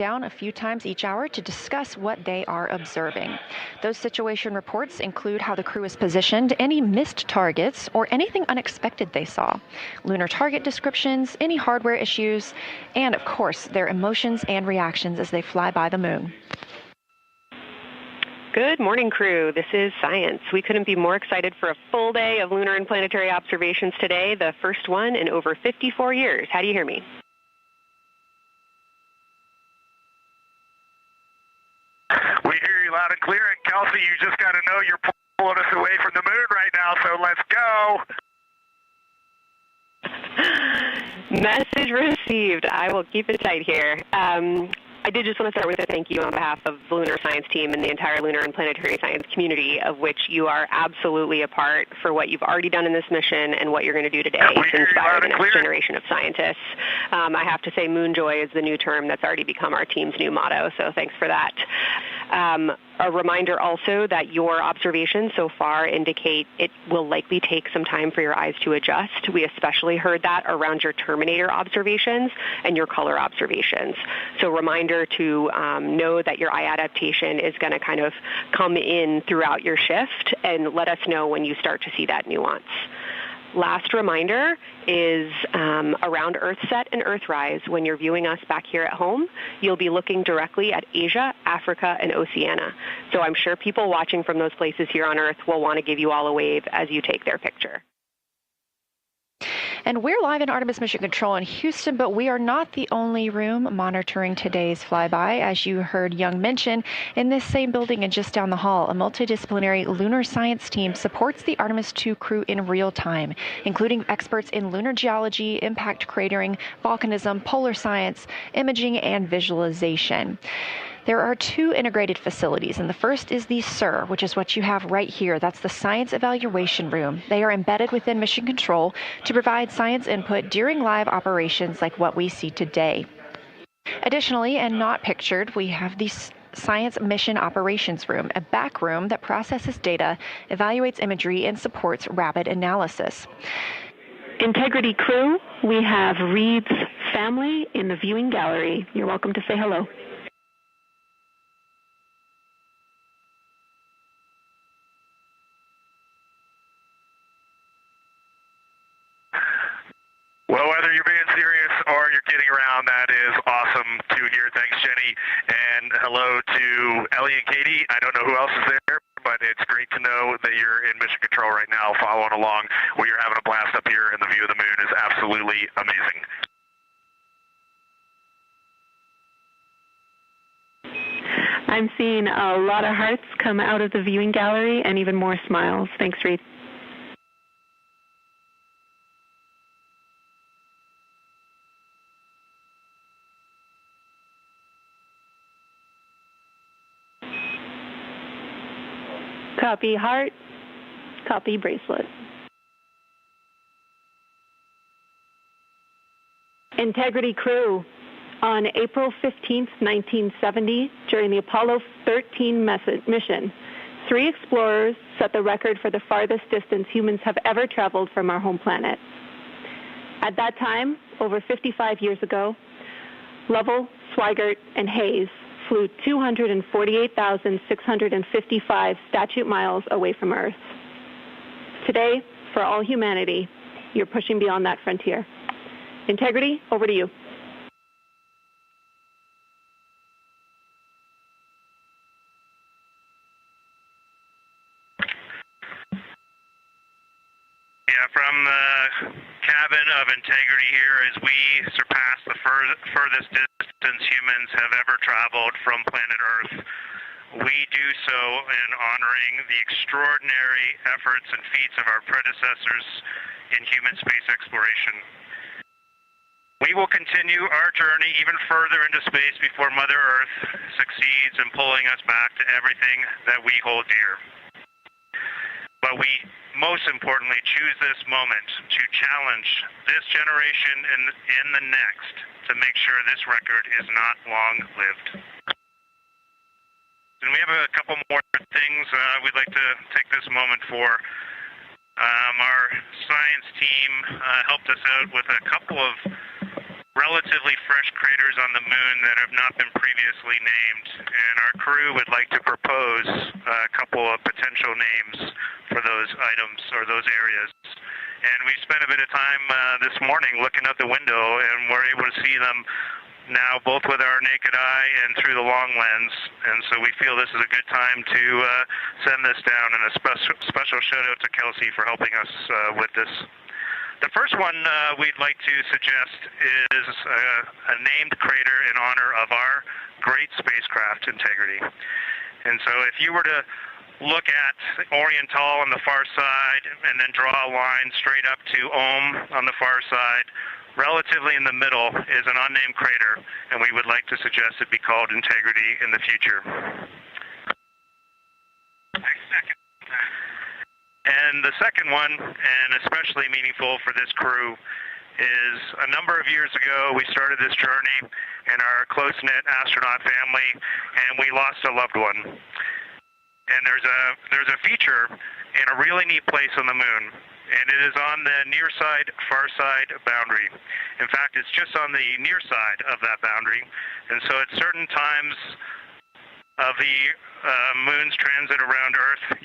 down a few times each hour to discuss what they are observing. Those situation reports include how the crew is positioned, any missed targets, or anything unexpected they saw, lunar target descriptions, any hardware issues, and of course, their emotions and reactions as they fly by the moon. Good morning, crew. This is Science. We couldn't be more excited for a full day of lunar and planetary observations today, the first one in over 54 years. How do you hear me? We hear you loud and clear, and Kelsey, you just got to know you're pulling us away from the moon right now, so let's go. Message received. I will keep it tight here. I did just want to start with a thank you on behalf of the Lunar Science team and the entire lunar and planetary science community, of which you are absolutely a part, for what you've already done in this mission and what you're going to do today to inspire the next generation of scientists. I have to say moon joy is the new term that's already become our team's new motto, so thanks for that. A reminder also that your observations so far indicate it will likely take some time for your eyes to adjust. We especially heard that around your terminator observations and your color observations. So reminder to know that your eye adaptation is going to kind of come in throughout your shift, and let us know when you start to see that nuance. Last reminder is around Earthset and Earthrise. When you're viewing us back here at home, you'll be looking directly at Asia, Africa, and Oceania. So I'm sure people watching from those places here on Earth will want to give you all a wave as you take their picture. And we're live in Artemis Mission Control in Houston, but we are not the only room monitoring today's flyby. As you heard Young mention, in this same building and just down the hall, a multidisciplinary lunar science team supports the Artemis II crew in real time, including experts in lunar geology, impact cratering, volcanism, polar science, imaging, and visualization. There are two integrated facilities, and the first is the SIR, which is what you have right here. That's the Science Evaluation Room. They are embedded within Mission Control to provide science input during live operations like what we see today. Additionally, and not pictured, we have the Science Mission Operations Room, a back room that processes data, evaluates imagery, and supports rapid analysis. Integrity crew, we have Reed's family in the viewing gallery. You're welcome to say hello. Well, whether you're being serious or you're kidding around, that is awesome to hear. Thanks, Jenny. And hello to Ellie and Katie. I don't know who else is there, but it's great to know that you're in Mission Control right now, following along. We are having a blast up here, and the view of the moon is absolutely amazing. I'm seeing a lot of hearts come out of the viewing gallery and even more smiles. Thanks, Reed. Copy heart, copy bracelet. Integrity crew, on April 15th, 1970, during the Apollo 13 mission, 3 explorers set the record for the farthest distance humans have ever traveled from our home planet. At that time, over 55 years ago, Lovell, Swigert, and Hayes flew 248,655 statute miles away from Earth. Today, for all humanity, you're pushing beyond that frontier. Integrity, over to you. Yeah, from the cabin of Integrity here, as we surpass the furthest distance humans have ever traveled from planet Earth, we do so in honoring the extraordinary efforts and feats of our predecessors in human space exploration. We will continue our journey even further into space before Mother Earth succeeds in pulling us back to everything that we hold dear. But we most importantly choose this moment to challenge this generation and in the next to make sure this record is not long-lived. And we have a couple more things we'd like to take this moment for. Our science team helped us out with a couple of relatively fresh craters on the moon that have not been previously named, and our crew would like to propose a couple of potential names for those items or those areas. And we spent a bit of time this morning looking out the window, and we're able to see them now both with our naked eye and through the long lens. And so we feel this is a good time to send this down, and a special shout out to Kelsey for helping us with this. The first one we'd like to suggest is a named crater in honor of our great spacecraft integrity. And so if you were to look at Oriental on the far side and then draw a line straight up to Ohm on the far side, relatively in the middle is an unnamed crater, and we would like to suggest it be called Integrity in the future. And the second one, and especially meaningful for this crew, is a number of years ago we started this journey in our close-knit astronaut family, and we lost a loved one. And there's a feature in a really neat place on the moon, and it is on the near side, far side boundary. In fact, it's just on the near side of that boundary. And so at certain times of the moon's transit around Earth,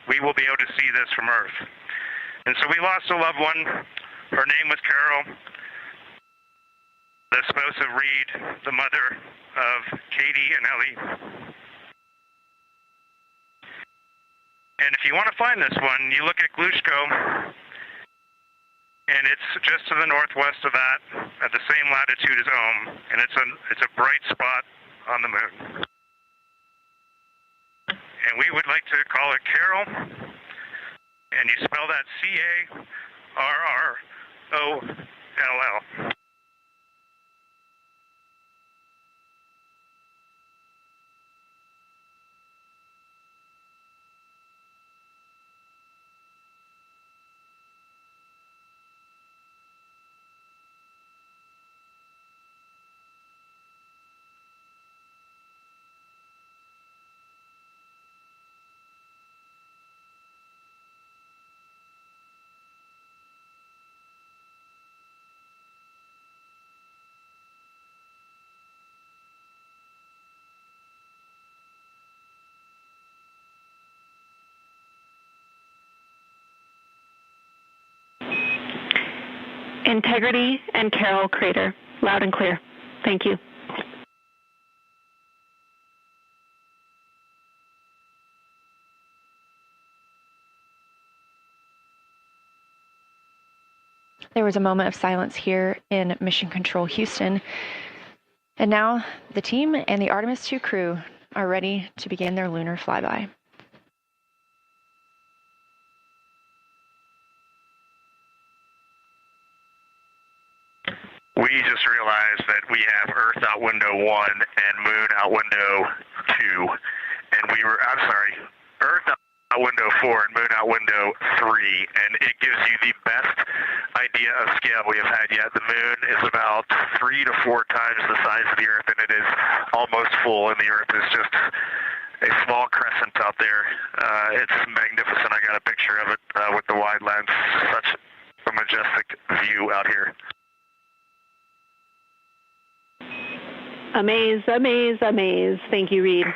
we will be able to see this from Earth. And so we lost a loved one. Her name was Carol, the spouse of Reed, the mother of Katie and Ellie. And if you want to find this one, you look at Glushko, and it's just to the northwest of that, at the same latitude as Ohm, and it's a bright spot on the moon. And we would like to call it Carol, and you spell that C-A-R-R-O-L-L. Integrity and Carol Crater. Loud and clear. Thank you. There was a moment of silence here in Mission Control Houston. And now the team and the Artemis 2 crew are ready to begin their lunar flyby. We just realized that we have Earth out window 1 and Moon out window 2, and Earth out window 4 and Moon out window 3, and it gives you the best idea of scale we have had yet. The Moon is about 3 to 4 times the size of the Earth, and it is almost full, and the Earth is just a small crescent out there. It's magnificent. I got a picture of it with the wide lens. Such a majestic view out here. Amaze, amaze, amaze. Thank you, Reed.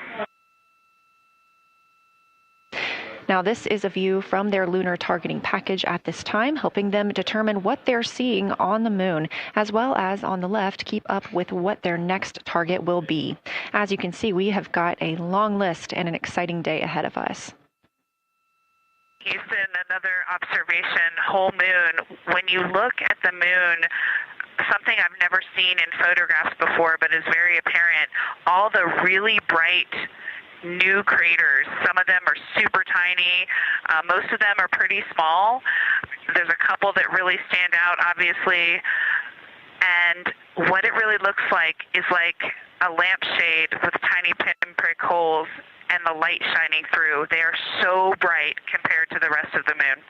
Now, this is a view from their lunar targeting package at this time, helping them determine what they're seeing on the moon, as well as on the left, keep up with what their next target will be. As you can see, we have got a long list and an exciting day ahead of us. Houston, another observation, whole moon. When you look at the moon, something I've never seen in photographs before, but is very apparent, all the really bright new craters. Some of them are super tiny. Most of them are pretty small. There's a couple that really stand out, obviously. And what it really looks like is like a lampshade with tiny pinprick holes and the light shining through. They are so bright compared to the rest of the moon.